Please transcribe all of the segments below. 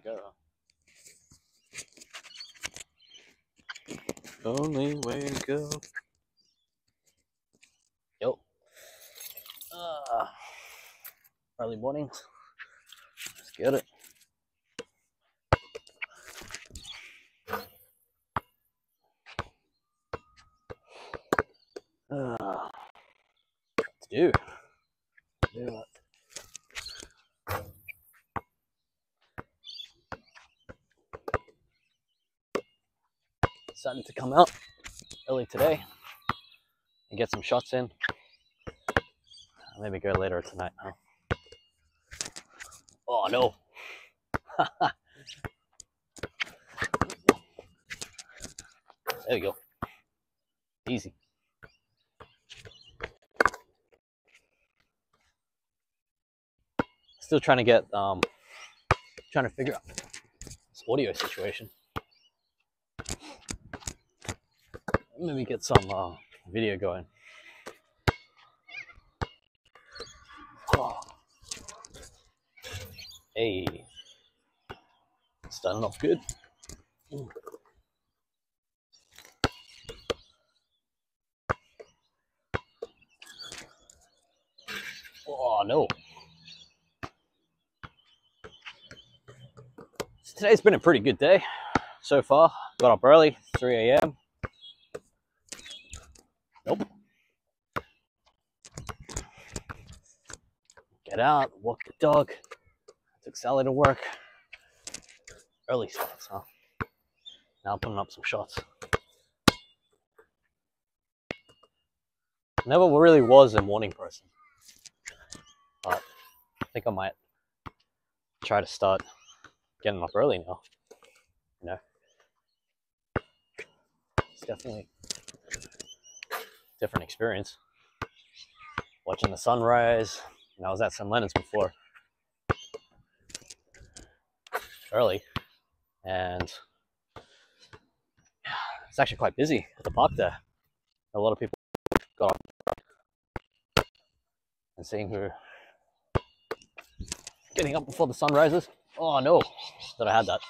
go. Only way to go. Yo. Early mornings. Let's get it. Let's do that. Decided to come out early today and get some shots in. Maybe go later tonight, huh? Oh no. There we go. Easy. Still trying to get trying to figure out this audio situation. Maybe get some video going. Oh. Hey, starting off good. Oh no. So today's been a pretty good day so far. Got up early, 3 a.m. Nope. Get out, walk the dog. Took Sally to work. Early shots, huh? Now I'm putting up some shots. Never really was a morning person, but I think I might try to start getting up early now. You know, it's definitely a different experience. Watching the sunrise. And I was at St. Leonard's before, early, and it's actually quite busy at the park there. A lot of people got up and seeing who getting up before the sun rises. Oh no, that I had that.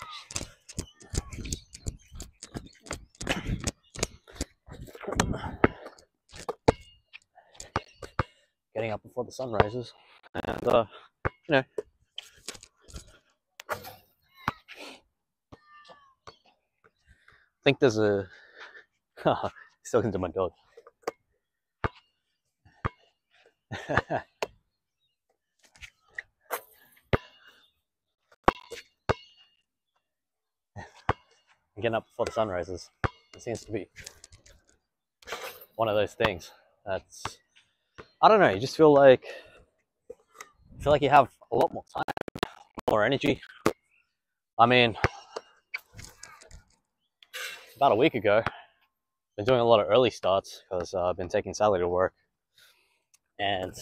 Getting up before the sun rises, and you know, I think there's a he's talking to my dog. Getting up before the sun rises, it seems to be one of those things that's, I don't know, you just feel like you have a lot more time, more energy. I mean, about a week ago, I've been doing a lot of early starts because I've been taking Sally to work, and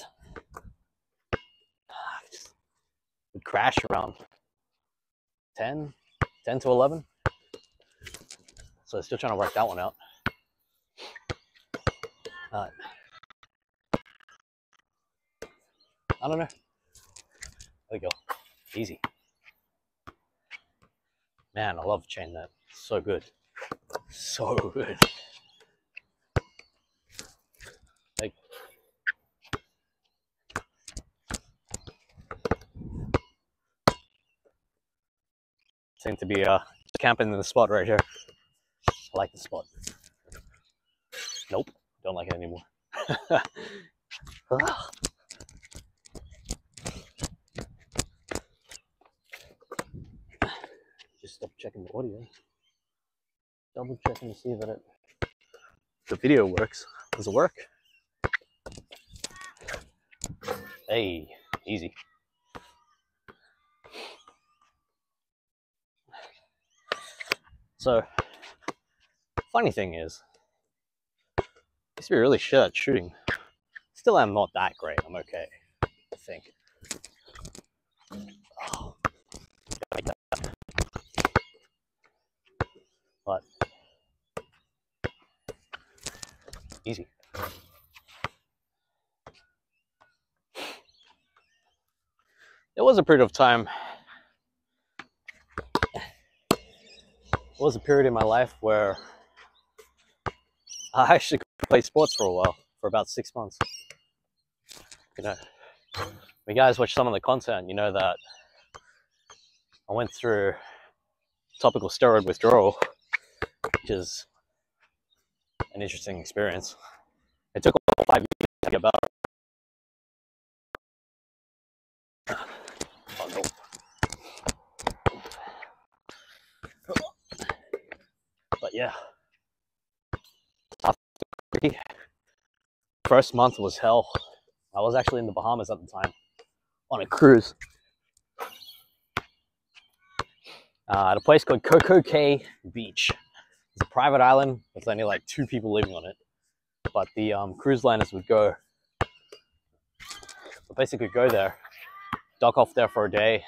just would crash around 10 to 11. So still trying to work that one out. I don't know. There we go. Easy. Man, I love chain net. So good. So good. Like, seem to be camping in the spot right here. I like the spot. Nope, don't like it anymore. Just stop checking the audio. Double checking to see that the video works. Does it work? Hey, easy. So, funny thing is, I used to be really shit at shooting. Still am not that great. I'm okay, I think. Oh, like that. But easy. There was a period of time was a period in my life where I actually could play sports for a while, for about 6 months. You know, when you guys watch some of the content, you know that I went through topical steroid withdrawal, which is an interesting experience. It took 5 years to get better. Oh, no. But yeah, first month was hell. I was actually in the Bahamas at the time on a cruise at a place called Coco Cay Beach. It's a private island with only like 2 people living on it, but the cruise liners would basically go there, dock off there for a day,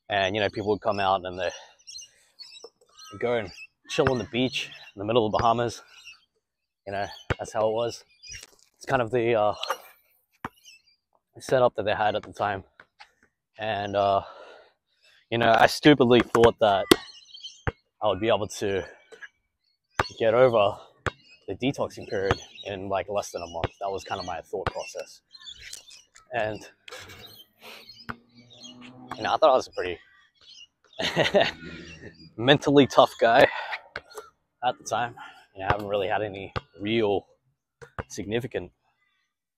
and you know, people would come out and they go and chill on the beach in the middle of the Bahamas. You know, that's how it was. It's kind of the setup that they had at the time. And you know, I stupidly thought that I would be able to get over the detoxing period in like less than a month. That was kind of my thought process. And you know, I thought I was a pretty mentally tough guy at the time. You know, I haven't really had any real significant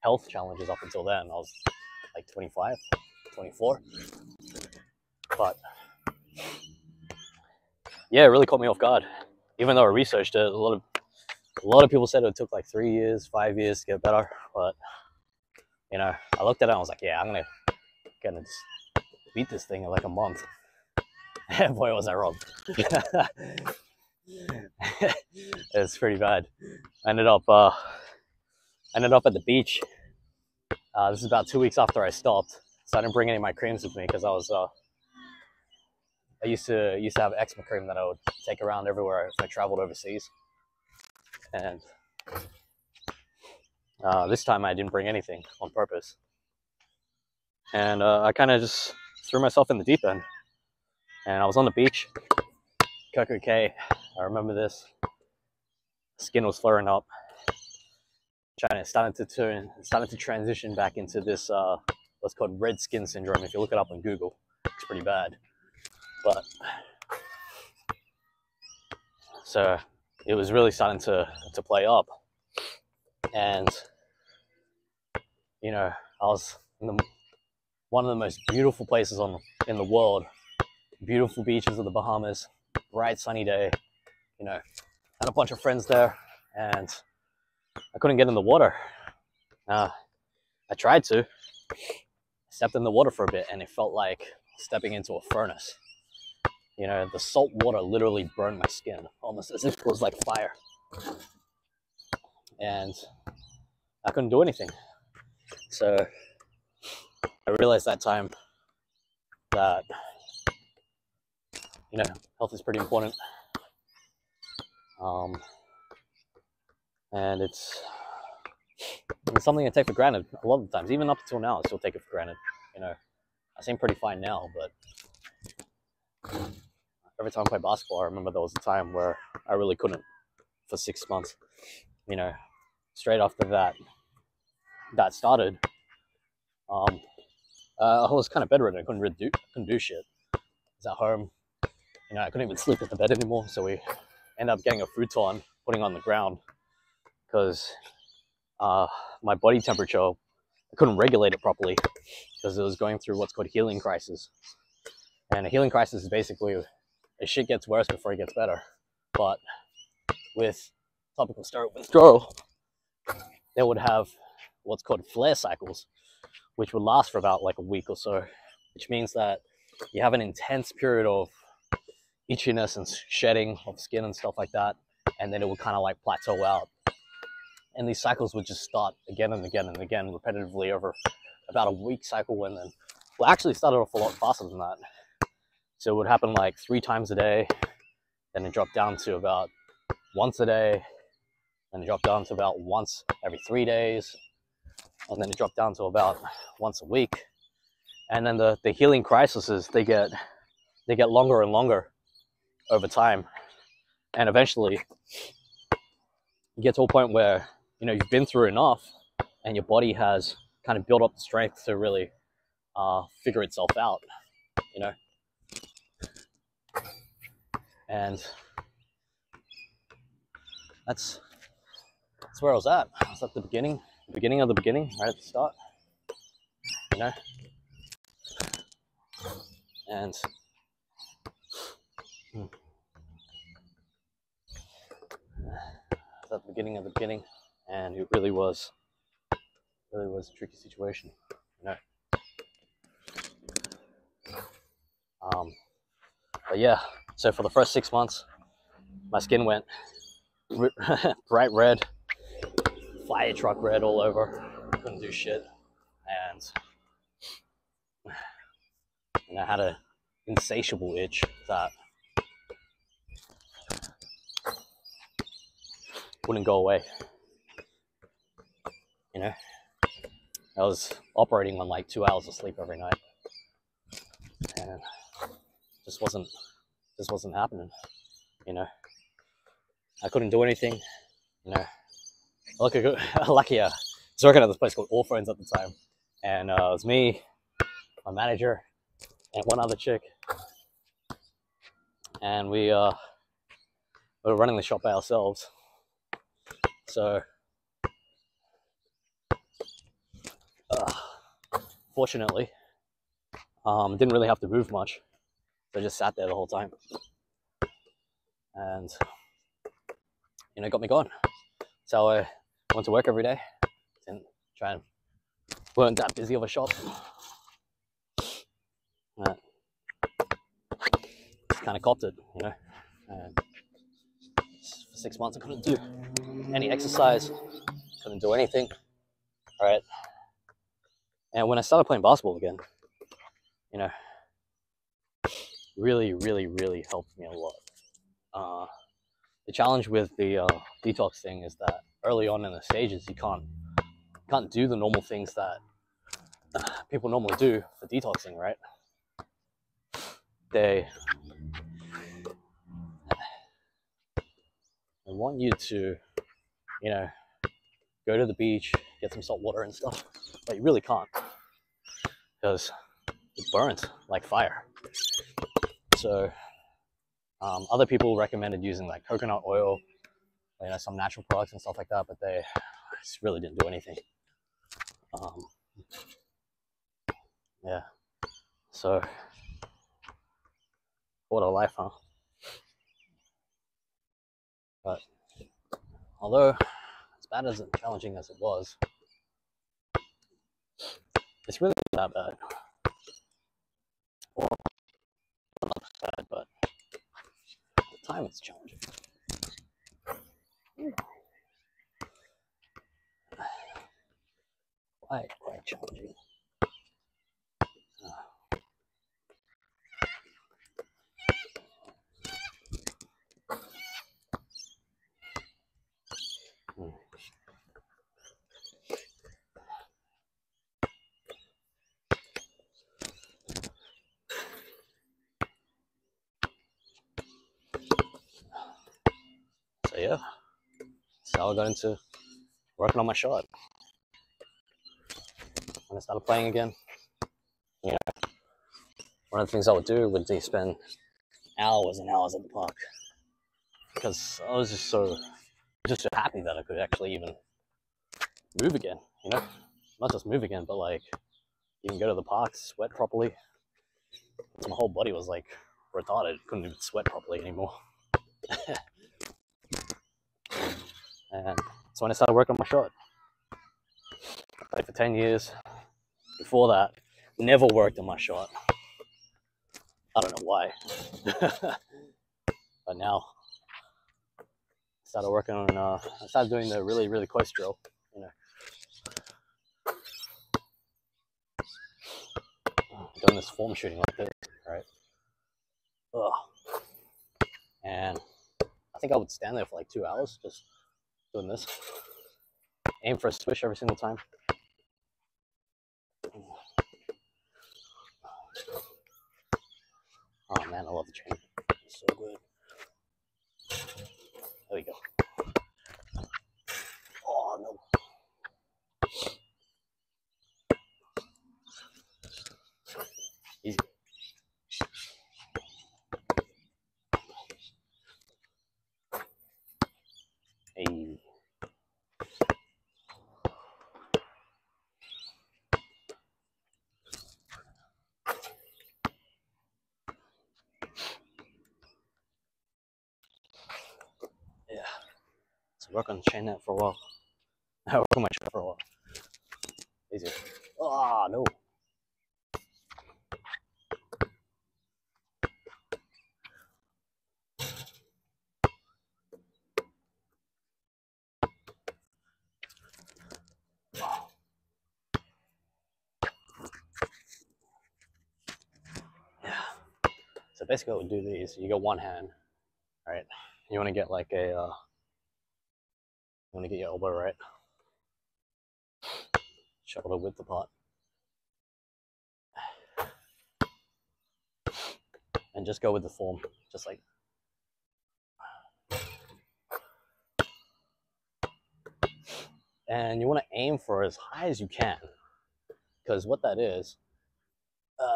health challenges up until then. I was like 25, 24. But yeah, it really caught me off guard. Even though I researched it, a lot of people said it took like 3 years, 5 years to get better. But you know, I looked at it and I was like, yeah, I'm gonna just beat this thing in like a month. And boy, was I wrong. It's pretty bad. I ended up at the beach. This is about 2 weeks after I stopped, so I didn't bring any of my creams with me because I used to have eczema cream that I would take around everywhere if I traveled overseas. And this time I didn't bring anything on purpose. And I kind of just threw myself in the deep end. And I was on the beach, Coco Cay. I remember this. Skin was flaring up. Starting to transition back into this what's called red skin syndrome. If you look it up on Google, it's pretty bad. But so it was really starting to play up. And you know, I was in one of the most beautiful places in the world. Beautiful beaches of the Bahamas, bright sunny day. You know, had a bunch of friends there, and I couldn't get in the water. I tried to. Stepped in the water for a bit, and it felt like stepping into a furnace. You know, the salt water literally burned my skin, almost as if it was like fire. And I couldn't do anything. So I realized that time that, you know, health is pretty important. And it's something I take for granted a lot of the times. Even up until now, I still take it for granted. You know, I seem pretty fine now, but every time I play basketball, I remember there was a time where I really couldn't for 6 months. You know, straight after that started, I was kind of bedridden. I couldn't do shit. I was at home. You know, I couldn't even sleep in the bed anymore. So we ended up getting a futon, putting on the ground, because my body temperature, I couldn't regulate it properly because it was going through what's called healing crisis. And a healing crisis is basically shit gets worse before it gets better. But with topical steroid withdrawal, they would have what's called flare cycles, which would last for about like a week or so, which means that you have an intense period of itchiness and shedding of skin and stuff like that, and then it will kind of like plateau out. And these cycles would just start again and again and again repetitively over about a week cycle, and then well, actually started off a lot faster than that. So it would happen like 3 times a day, then it dropped down to about once a day, then it dropped down to about once every 3 days, and then it dropped down to about once a week. And then the healing crises, they get longer and longer over time. And eventually you get to a point where, you know, you've been through enough and your body has kind of built up the strength to really figure itself out, you know. And that's where I was at. I was at the beginning of the beginning, right at the start, you know. And at the beginning of the beginning, and it really was a tricky situation, you know. But yeah, so for the first 6 months, my skin went bright red, fire truck red all over. Couldn't do shit, and I had an insatiable itch that wouldn't go away. You know, I was operating on like 2 hours of sleep every night, and just wasn't happening. You know, I couldn't do anything. You know, lucky I was working at this place called Offence at the time, and it was me, my manager, and one other chick, and we were running the shop by ourselves. So fortunately, didn't really have to move much. So I just sat there the whole time, and you know, it got me going. So I went to work every day, and weren't that busy of a shop. Just kind of copped it, you know. And for 6 months, I couldn't do any exercise, couldn't do anything, right? And when I started playing basketball again, you know, really, really, really helped me a lot. The challenge with the detox thing is that early on in the stages, you can't do the normal things that people normally do for detoxing, right? They want you to, you know, go to the beach, get some salt water and stuff, but you really can't, because it burns like fire. So other people recommended using like coconut oil, you know, some natural products and stuff like that, but they just really didn't do anything. Yeah, so what a life, huh? But although as bad as and challenging as it was, it's really not that bad. Well, not bad, but at the time it's challenging. Quite challenging. So yeah, so I got into working on my shot. When I started playing again, you know, one of the things I would do would be spend hours and hours at the park, because I was just so happy that I could actually even move again, you know, not just move again, but like even go to the park, sweat properly. So my whole body was like retarded, couldn't even sweat properly anymore. And so when I started working on my shot, I played for 10 years. Before that, never worked on my shot. I don't know why. But now I started working on, I started doing the really, really close drill, you know. Doing this form shooting like this, right? Ugh. And I think I would stand there for like 2 hours just doing this. Aim for a swish every single time. Oh man, I love the chain. It's so good. work on chain net for a while. I work on my shot for a while. Easy. Ah, no. Yeah. So basically, what we do these, you got one hand, right? You want to get like a, you want to get your elbow right, shoulder width apart, and just go with the form, just like. And you want to aim for as high as you can, because what that is,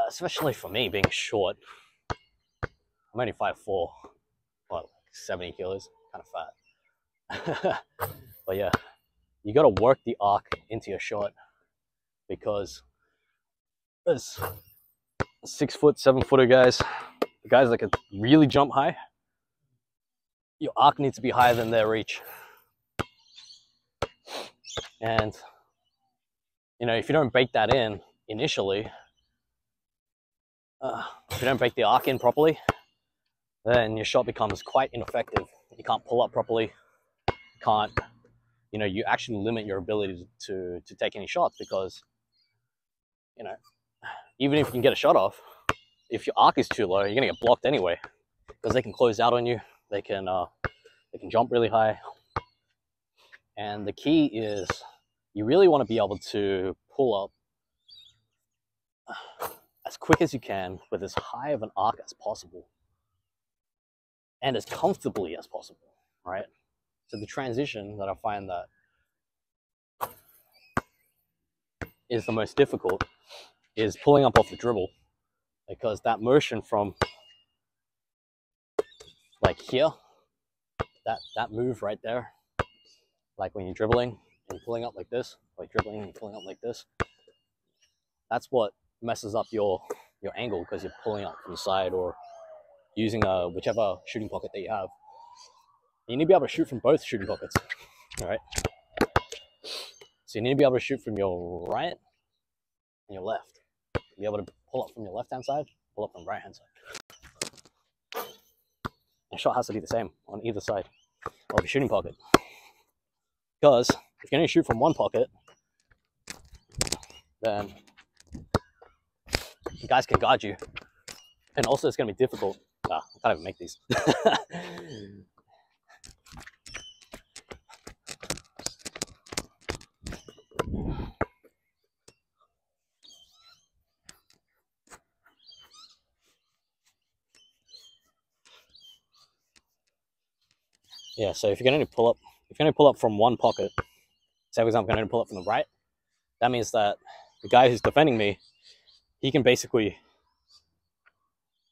especially for me being short, I'm only 5'4", what, like 70 kilos, kind of fat. But yeah, you got to work the arc into your shot, because there's 6 foot, 7 footer guys, the guys that can really jump high, your arc needs to be higher than their reach. And you know, if you don't bake that in initially, if you don't bake the arc in properly, then your shot becomes quite ineffective. You can't pull up properly, can't, you know, you actually limit your ability to take any shots, because, you know, even if you can get a shot off, if your arc is too low, you're gonna get blocked anyway, because they can close out on you, they can jump really high. And the key is, you really want to be able to pull up as quick as you can with as high of an arc as possible, and as comfortably as possible, right? So the transition that I find that is the most difficult is pulling up off the dribble, because that motion from like here, that move right there, like when you're dribbling and pulling up like this, like dribbling and pulling up like this, that's what messes up your angle, because you're pulling up from the side or using whichever shooting pocket that you have. You need to be able to shoot from both shooting pockets, all right? So you need to be able to shoot from your right and your left. Be able to pull up from your left-hand side, pull up from the right-hand side. Your shot has to be the same on either side of your shooting pocket. Because if you're going to shoot from one pocket, then you guys can guard you. And also it's going to be difficult. I can't even make these. Yeah, so if you're going to pull up from one pocket, say for example, I'm going to pull up from the right, that means that the guy who's defending me, he can basically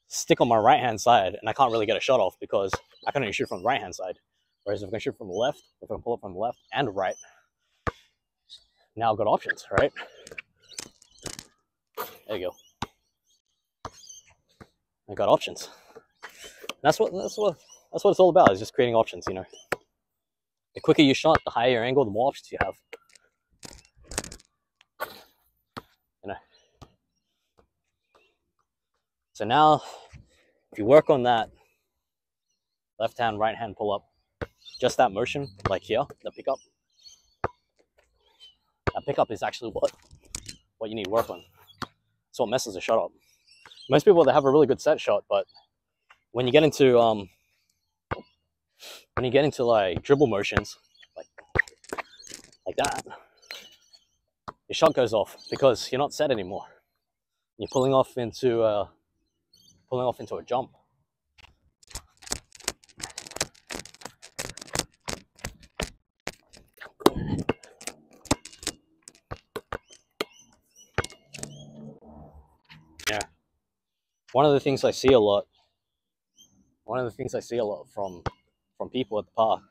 stick on my right-hand side, and I can't really get a shot off, because I can only shoot from the right-hand side. Whereas if I can shoot from the left, if I can pull up from the left and right, now I've got options, right? There you go. I've got options. And that's what it's all about, is just creating options, you know. The quicker you shot, the higher your angle, the more options you have. You know. So now, if you work on that left hand, right hand pull up, just that motion, like here, the pickup. That pickup is actually what you need to work on. It's what messes a shot up. Most people, they have a really good set shot, but when you get into like dribble motions, like that, your shot goes off, because you're not set anymore. You're pulling off into a jump. Yeah. One of the things I see a lot from people at the park,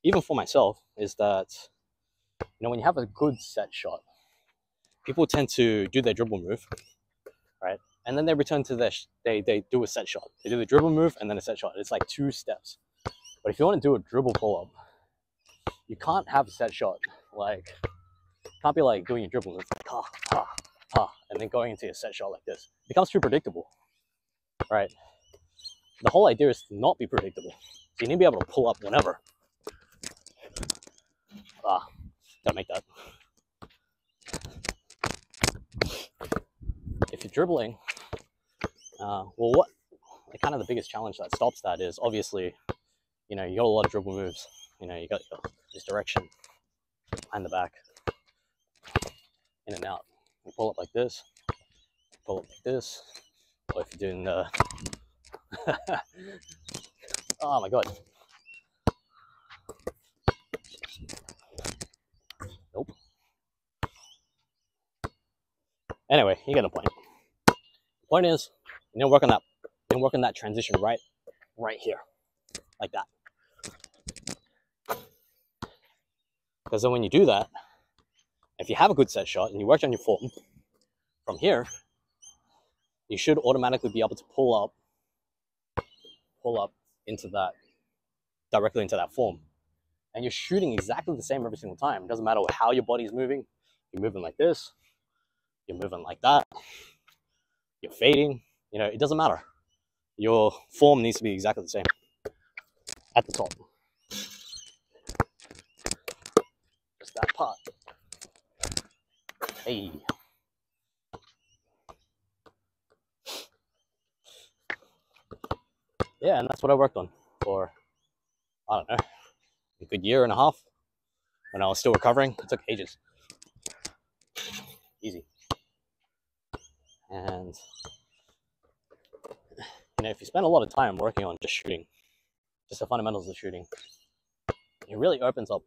even for myself, is that, you know, when you have a good set shot, people tend to do their dribble move, right? And then they return to they do a set shot. They do the dribble move and then a set shot. It's like 2 steps. But if you want to do a dribble pull-up, you can't have a set shot. Like, can't be like doing your dribbles. It's like, ha, ha, ha, and then going into a set shot like this. It becomes too predictable, right? The whole idea is to not be predictable. So you need to be able to pull up whenever. Gotta make that. If you're dribbling, well, what kind of the biggest challenge that stops that is obviously, you know, you got a lot of dribble moves. You know, you got this direction and the back, in and out. You pull up like this, pull up like this, or if you're doing the oh my god, nope. Anyway, you get a point. The point is, you know, work on that transition right here, like that. Because then when you do that, if you have a good set shot and you work on your form, from here, you should automatically be able to pull up into that, directly into that form. And you're shooting exactly the same every single time. It doesn't matter how your body's moving. You're moving like this, you're moving like that, you're fading, you know, it doesn't matter. Your form needs to be exactly the same at the top. Just that part. Hey. Yeah, and that's what I worked on for, I don't know, a good year and a half when I was still recovering. It took ages. Easy. And, you know, if you spend a lot of time working on just shooting, just the fundamentals of shooting, it really opens up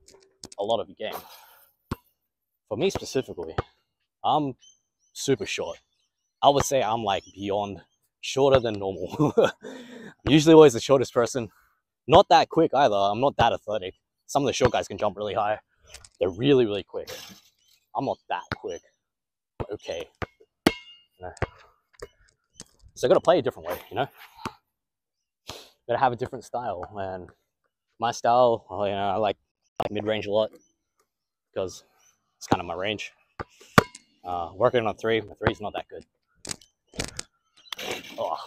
a lot of your game. For me specifically, I'm super short. I would say I'm like beyond shorter than normal. I'm usually always the shortest person. Not that quick either. I'm not that athletic. Some of the short guys can jump really high. They're really, really quick. I'm not that quick. Okay. So I gotta play a different way, you know? Gotta have a different style. And my style, you know, I like mid-range a lot because it's kind of my range. Working on three, my three's not that good. Oh.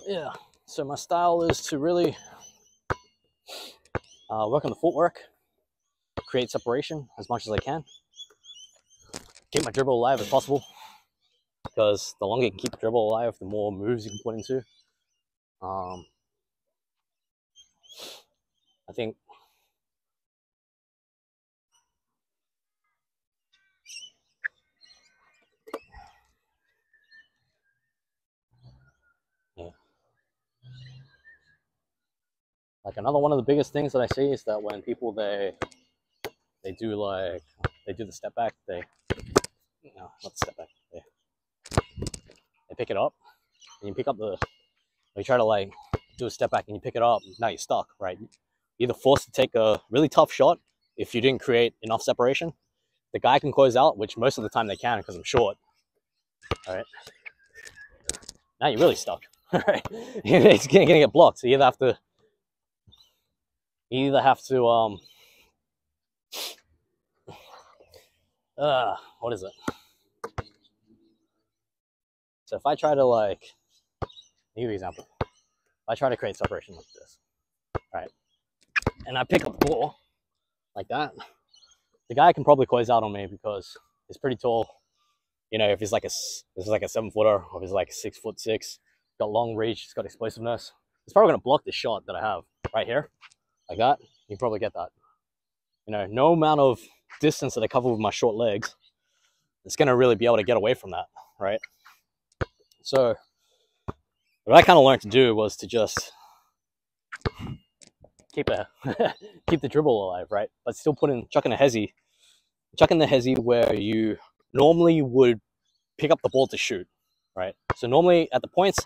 Yeah, so my style is to really work on the footwork, create separation as much as I can, keep my dribble alive as possible, because the longer you can keep the dribble alive, the more moves you can put into. I think like another one of the biggest things that I see is that when people they do the step back, no, not the step back, they pick it up, and you pick up you try to like do a step back and you pick it up, now you're stuck, right? You're either forced to take a really tough shot if you didn't create enough separation. The guy can close out, which most of the time they can because I'm short. All right, now you're really stuck. All right, it's gonna get blocked. So you either have to what is it? So if I try to like, give you an example. If I try to create separation like this, right, and I pick up the ball like that, the guy can probably close out on me because he's pretty tall. You know, if he's like a 7-footer, or if he's like 6'6", got long reach, he's got explosiveness, he's probably gonna block the shot that I have right here, like that. You can probably get that. You know, no amount of distance that I cover with my short legs, it's gonna really be able to get away from that, right? So what I kind of learned to do was to just keep the dribble alive, right? But still chuck in the hezzy where you normally would pick up the ball to shoot, right? So normally at the points,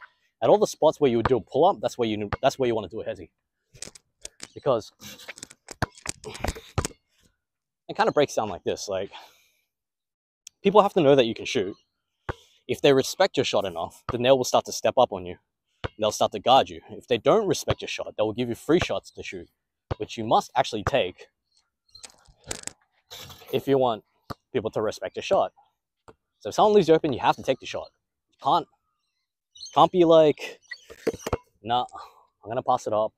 at all the spots where you would do a pull-up, that's where you want to do a hezzy. Because it kind of breaks down like this. Like, people have to know that you can shoot. If they respect your shot enough, then they will start to step up on you. They'll start to guard you. If they don't respect your shot, they will give you free shots to shoot, which you must actually take if you want people to respect your shot. So if someone leaves you open, you have to take the shot. You can't be like, nah, I'm gonna pass it up.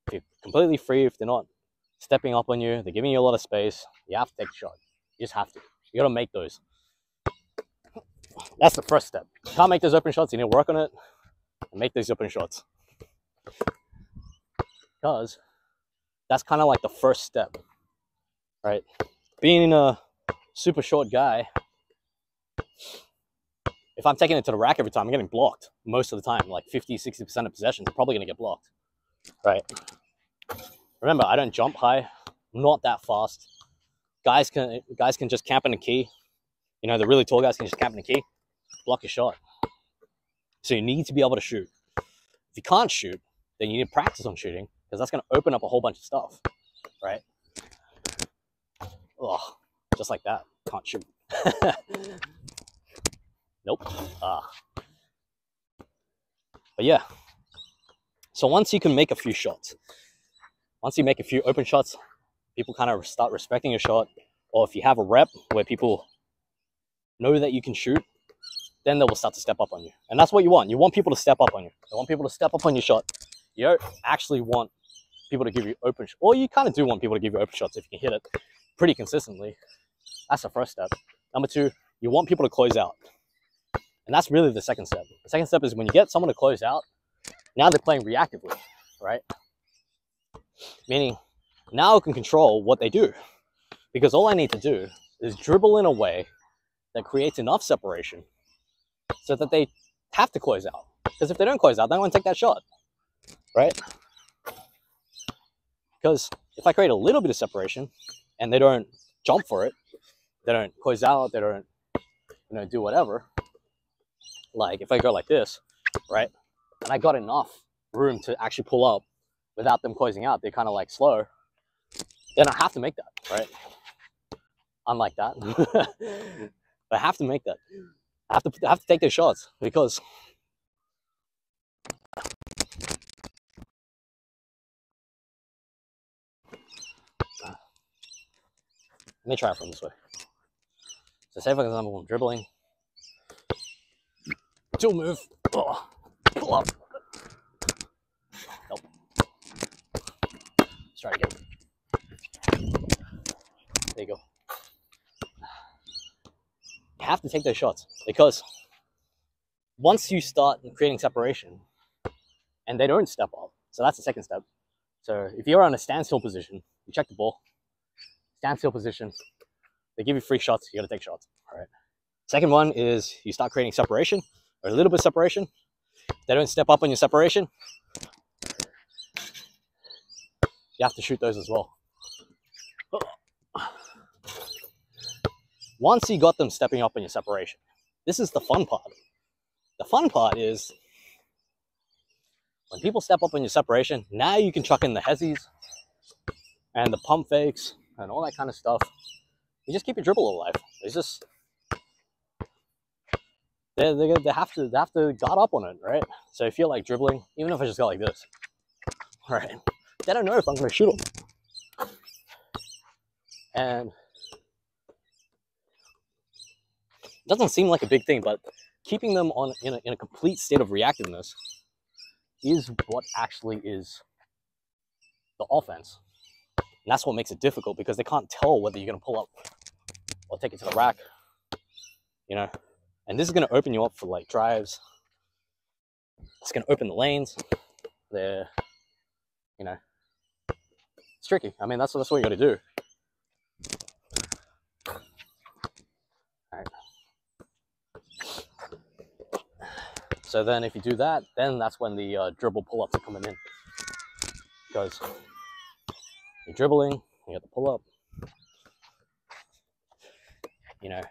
If you're completely free, if they're not stepping up on you, they're giving you a lot of space, you have to take the shot. You just have to. You gotta make those. That's the first step. You can't make those open shots, you need to work on it and make those open shots. Because that's kind of like the first step, right? Being a super short guy, if I'm taking it to the rack every time, I'm getting blocked most of the time. Like 50-60% of possessions, I'm probably gonna get blocked, right? Remember, I don't jump high. I'm not that fast. Guys can just camp in a key. You know, the really tall guys can just camp in a key, block your shot. So you need to be able to shoot. If you can't shoot, then you need to practice on shooting, because that's going to open up a whole bunch of stuff, right? Oh, just like that. Can't shoot. Nope. But yeah. So once you can make a few shots, once you make a few open shots, people kind of start respecting your shot. Or if you have a rep where people know that you can shoot, then they will start to step up on you. And that's what you want. You want people to step up on you. You want people to step up on your shot. You don't actually want people to give you open shots. Or you kind of do want people to give you open shots if you can hit it pretty consistently. That's the first step. Number two, you want people to close out. And that's really the second step. The second step is when you get someone to close out, now they're playing reactively, right? Meaning, now I can control what they do. Because all I need to do is dribble in a way that creates enough separation so that they have to close out. Because if they don't close out, they don't want to take that shot, right? Because if I create a little bit of separation and they don't jump for it, they don't close out, they don't, you know, do whatever. Like if I go like this, right? And I got enough room to actually pull up without them closing out, they're kind of like slow, then I have to make that, right? Unlike that. But I have to make that. I have to take those shots because let me try it from this way. So say for example, I'm dribbling, dual move, oh, pull up. Nope. Let's try it again. There you go. You have to take those shots because once you start creating separation and they don't step up, so that's the second step. So if you're on a standstill position, you check the ball, standstill position, they give you free shots, you gotta take shots, all right? Second one is you start creating separation, or a little bit of separation. They don't step up on your separation, you have to shoot those as well. Once you got them stepping up on your separation, this is the fun part. The fun part is when people step up on your separation, now you can chuck in the hezzies and the pump fakes and all that kind of stuff. You just keep your dribble alive. It's just they have to guard up on it, right? So if you're like dribbling, even if I just go like this, all right, they don't know if I'm going to shoot them. And it doesn't seem like a big thing, but keeping them on in a complete state of reactiveness is what actually is the offense. And that's what makes it difficult, because they can't tell whether you're going to pull up or take it to the rack, you know? And this is going to open you up for like drives. It's going to open the lanes. They're, you know, it's tricky. I mean, that's what you got to do. All right. So then if you do that, then that's when the dribble pull-ups are coming in. Because you're dribbling, you got the pull-up. You know,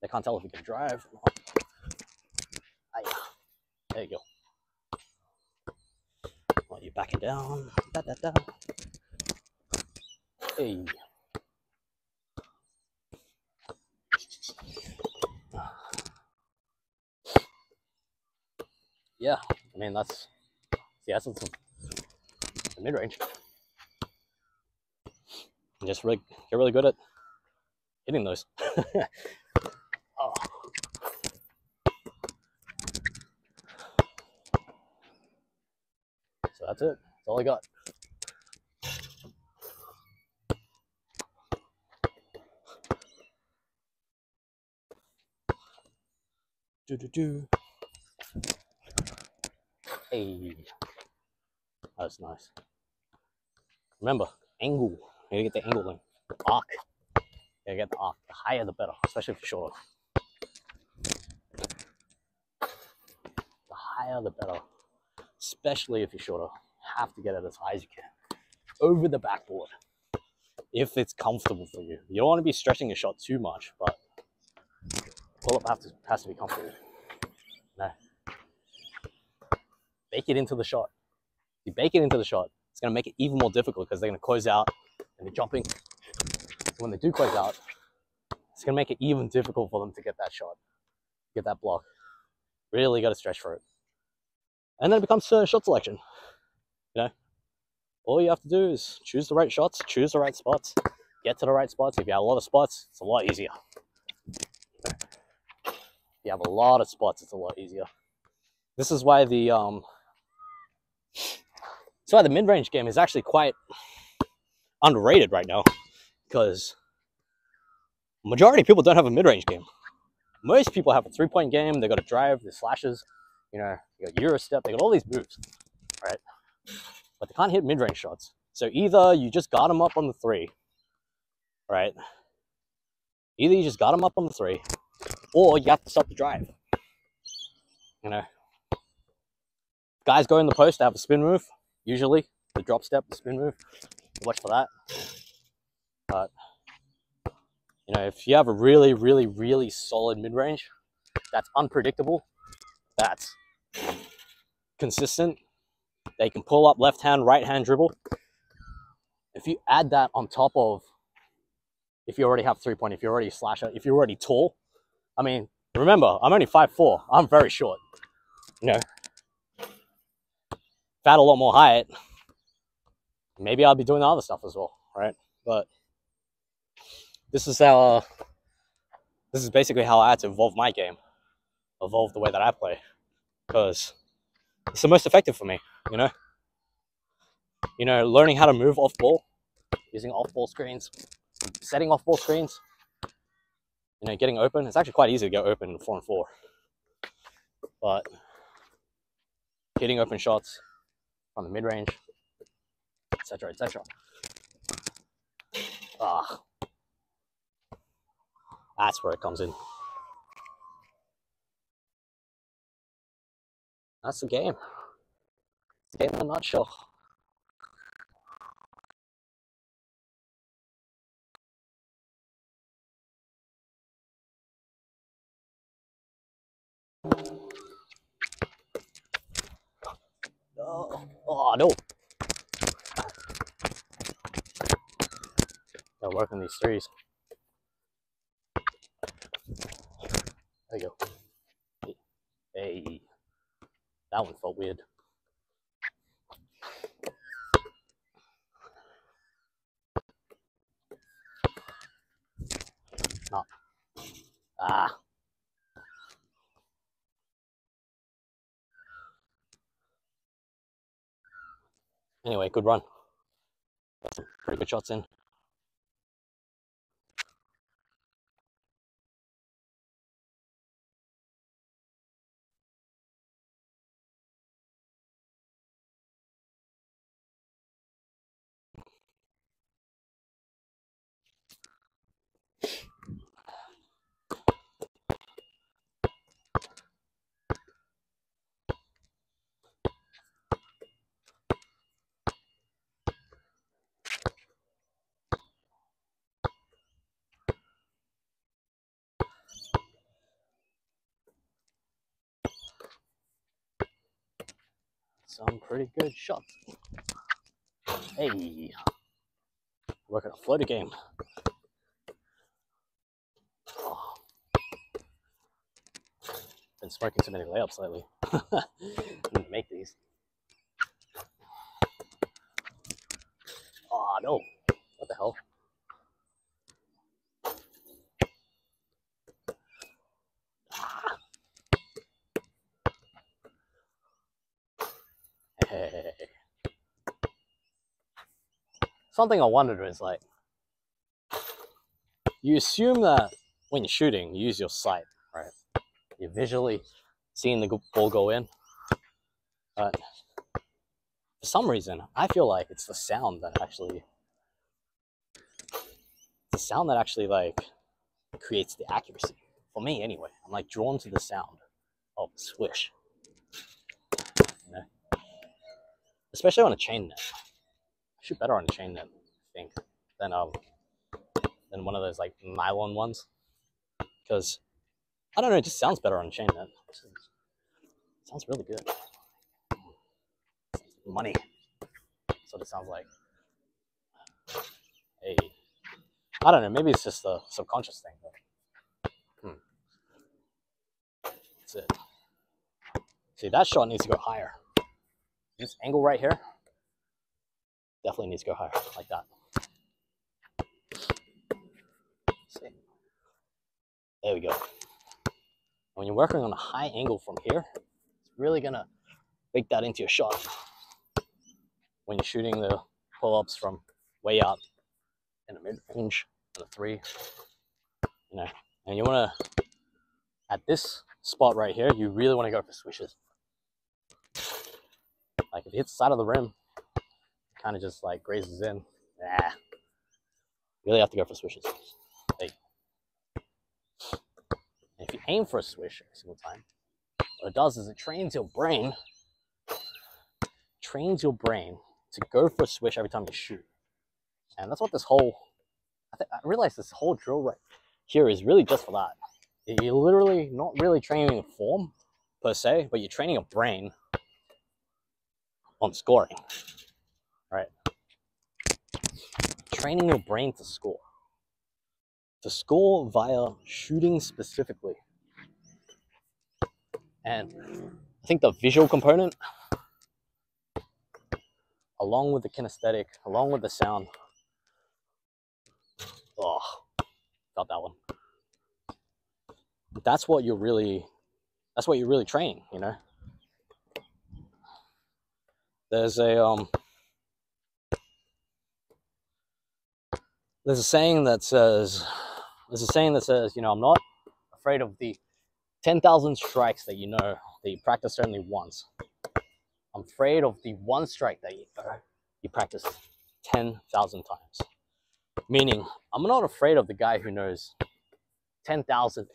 they can't tell if you can drive or not. There you go. While you're backing down, da, da, da. Hey. Yeah, I mean, that's the essence of the mid-range. And just really get really good at hitting those. Oh. So that's it. That's all I got. Do. Hey, that's nice. Remember, angle. You gotta get the angle in. Arc. You gotta get the arc. The higher the better, especially if you're shorter. The higher the better, especially if you're shorter. Have to get it as high as you can. Over the backboard. If it's comfortable for you. You don't want to be stretching your shot too much, but pull-up has to be comfortable. No. Bake it into the shot. If you bake it into the shot, it's going to make it even more difficult because they're going to close out and they're jumping. When they do close out, it's going to make it even difficult for them to get that shot, get that block. Really got to stretch for it. And then it becomes shot selection. You know, all you have to do is choose the right shots, choose the right spots, get to the right spots. If you have a lot of spots, it's a lot easier. If you have a lot of spots, it's a lot easier. This is why the mid-range game is actually quite underrated right now, because majority of people don't have a mid-range game. Most people have a three-point game. They got a drive, the slashes, you know, you got Euro step, they got all these moves, right? But they can't hit mid-range shots. So either you just guard them up on the three, right? Either you just guard them up on the three, or you have to stop the drive. You know, guys go in the post to have a spin move. Usually, the drop step, the spin move. Watch for that. But you know, if you have a really, really, really solid mid-range, that's unpredictable, that's consistent, they can pull up left hand, right hand dribble. If you add that on top of, if you already have 3-point, if you're already a slasher, if you're already tall, I mean, remember, I'm only 5'4", I'm very short. You know, if I had a lot more height, maybe I'll be doing the other stuff as well, right? But this is basically how I had to evolve my game, evolve the way that I play, because it's the most effective for me, you know? You know, learning how to move off ball, using off ball screens, setting off ball screens, you know, getting open. It's actually quite easy to get open in 4-on-4, but hitting open shots from the mid-range, etc., etc. That's where it comes in. That's the game. It's the game in a nutshell. Oh no. Gotta work on these threes. There you go. Hey. That one felt weird. No. Anyway, good run. Got some pretty good shots in. Some pretty good shots. Hey. working a floater game. Oh. Been smoking too many layups lately. I didn't make these. Oh no! What the hell? Hey. Something I wondered is like, you assume that when you're shooting, you use your sight, right? You're visually seeing the ball go in. But for some reason, I feel like it's the sound that actually like creates the accuracy. For me anyway, I'm like drawn to the sound of the swish. You know? Especially on a chain net. I shoot better on a chain net, I think, than one of those like nylon ones. Because I don't know, it just sounds better on a chain net. It sounds really good. Money. That's what it sounds like. Hey. I don't know, maybe it's just a subconscious thing. But, that's it. See, that shot needs to go higher. This angle right here definitely needs to go higher, like that. See? There we go. When you're working on a high angle from here, it's really gonna bake that into your shot. When you're shooting the pull-ups from way out in the mid-range, and the 3, you know, and you wanna, at this spot right here, you really wanna go for swishes. Like if it hits the side of the rim, it kind of just like grazes in. Nah. Really have to go for swishes. Hey. And if you aim for a swish every single time, what it does is it trains your brain to go for a swish every time you shoot. And that's what this whole, I realize this whole drill right here is really just for that. You're literally not really training a form per se, but you're training a brain on scoring, right? Training your brain to score via shooting specifically. And I think the visual component, along with the kinesthetic, along with the sound, oh, got that one. That's what you're really training, you know? There's a saying that says, you know, I'm not afraid of the 10,000 strikes that you know that you practice only once. I'm afraid of the one strike that you practice 10,000 times. Meaning, I'm not afraid of the guy who knows 10,000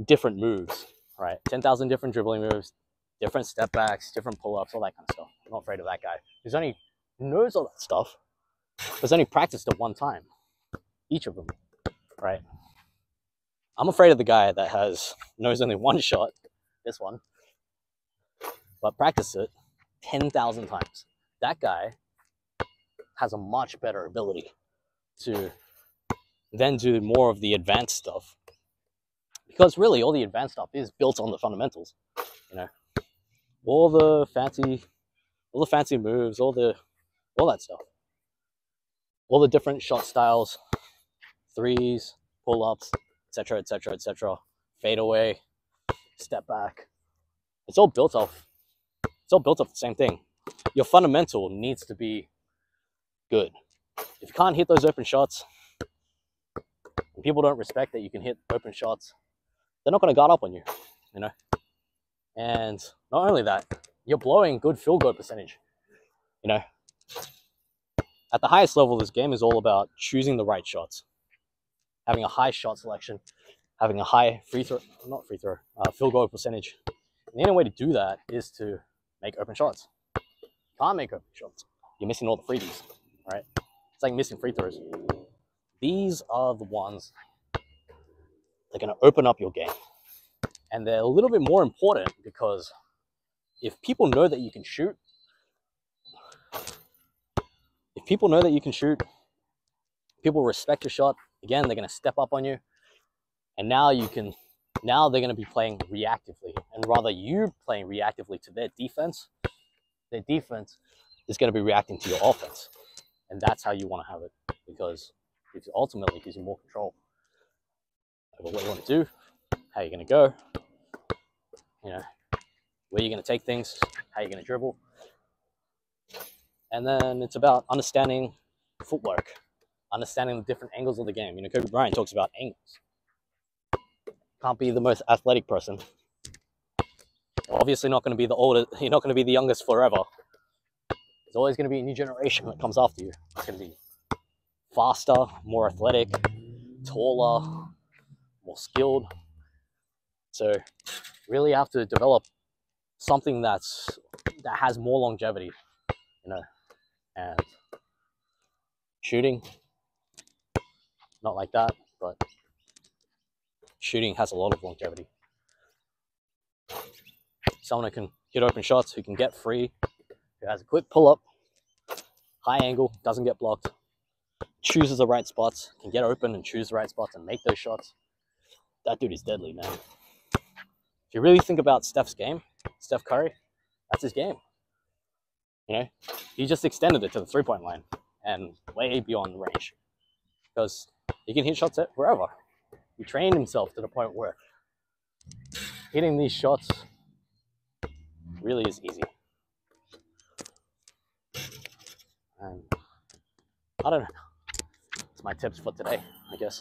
different moves, right? 10,000 different dribbling moves, different step backs, different pull-ups, all that kind of stuff. I'm not afraid of that guy who knows all that stuff, but has only practiced it one time, each of them, right? I'm afraid of the guy that knows only one shot, this one, but practiced it 10,000 times. That guy has a much better ability to then do more of the advanced stuff, because really all the advanced stuff is built on the fundamentals, you know, all the fancy moves, all that stuff, all the different shot styles, threes, pull-ups, etc., etc., etc., fade away, step back. It's all built off the same thing. Your fundamental needs to be good. If you can't hit those open shots, and people don't respect that you can hit open shots, they're not going to guard up on you, you know? And not only that, you're blowing good field goal percentage, you know? At the highest level, this game is all about choosing the right shots, having a high shot selection, having a high field goal percentage. And the only way to do that is to make open shots. You can't make open shots, you're missing all the freebies, right? It's like missing free throws. These are the ones that are going to open up your game. And they're a little bit more important because if people know that you can shoot, people people respect your shot, again, they're going to step up on you. And now they're going to be playing reactively. And rather you playing reactively to their defense is going to be reacting to your offense. And that's how you want to have it, because it ultimately gives you more control over what you want to do, how you're going to go, you know, where you're going to take things, how you're going to dribble. And then it's about understanding footwork, understanding the different angles of the game. You know, Kobe Bryant talks about angles. Can't be the most athletic person. Obviously not going to be the oldest, you're not going to be the youngest forever. There's always going to be a new generation that comes after you. It's going to be faster, more athletic, taller, more skilled. So really have to develop something that has more longevity, you know. And shooting, not like that, but shooting has a lot of longevity. Someone who can hit open shots, who can get free, who has a quick pull-up, high angle, doesn't get blocked, chooses the right spots, can get open and choose the right spots and make those shots. That dude is deadly, man. If you really think about Steph's game, Steph Curry, that's his game. You know, he just extended it to the three-point line and way beyond range, because he can hit shots at wherever. He trained himself to the point where hitting these shots really is easy. And I don't know. It's my tips for today, I guess.